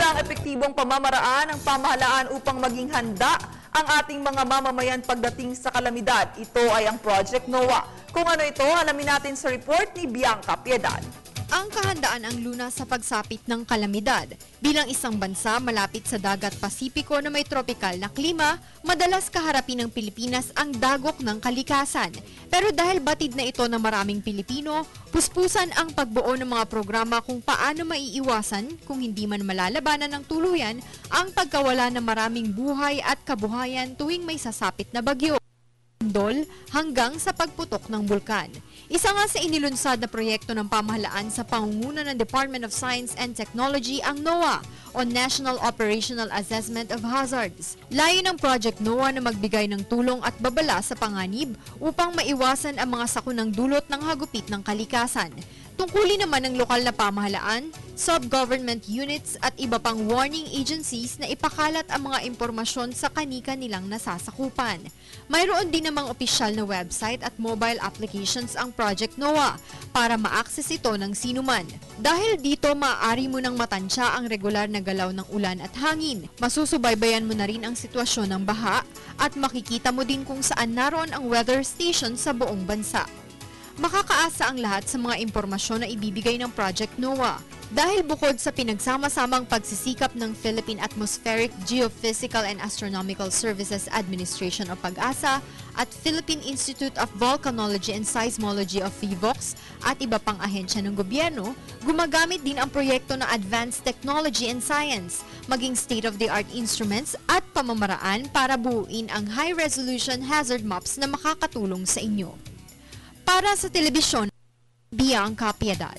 Isang epektibong pamamaraan ng pamahalaan upang maging handa ang ating mga mamamayan pagdating sa kalamidad. Ito ay ang Project NOAA. Kung ano ito, alamin natin sa report ni Bianca Piedad. Ang kahandaan ang luna sa pagsapit ng kalamidad. Bilang isang bansa malapit sa dagat Pasipiko na may tropikal na klima, madalas kaharapin ng Pilipinas ang dagok ng kalikasan. Pero dahil batid na ito ng maraming Pilipino, puspusan ang pagbuo ng mga programa kung paano maiiwasan, kung hindi man malalabanan ng tuluyan, ang pagkawala ng maraming buhay at kabuhayan tuwing may sasapit na bagyo. Hanggang sa pagputok ng bulkan. Isa nga sa inilunsad na proyekto ng pamahalaan sa pangunguna ng Department of Science and Technology ang NOAA o National Operational Assessment of Hazards. Layo ng Project NOAA na magbigay ng tulong at babala sa panganib upang maiwasan ang mga sakunang dulot ng hagupit ng kalikasan. Tungkulin naman ng lokal na pamahalaan, sub-government units at iba pang warning agencies na ipakalat ang mga impormasyon sa kanika-nilang nasasakupan. Mayroon din namang opisyal na website at mobile applications ang Project NOAA para ma-access ito ng sinuman. Dahil dito, maaari mo nang matansya ang regular na galaw ng ulan at hangin. Masusubaybayan mo na rin ang sitwasyon ng baha at makikita mo din kung saan naroon ang weather station sa buong bansa. Makakaasa ang lahat sa mga impormasyon na ibibigay ng Project NOAA. Dahil bukod sa pinagsama-samang pagsisikap ng Philippine Atmospheric, Geophysical and Astronomical Services Administration o PAGASA at Philippine Institute of Volcanology and Seismology of PHIVOLCS at iba pang ahensya ng gobyerno, gumagamit din ang proyekto ng Advanced Technology and Science, maging state-of-the-art instruments at pamamaraan para buuin ang high-resolution hazard maps na makakatulong sa inyo. Para sa telebisyon, Bianca Piedad.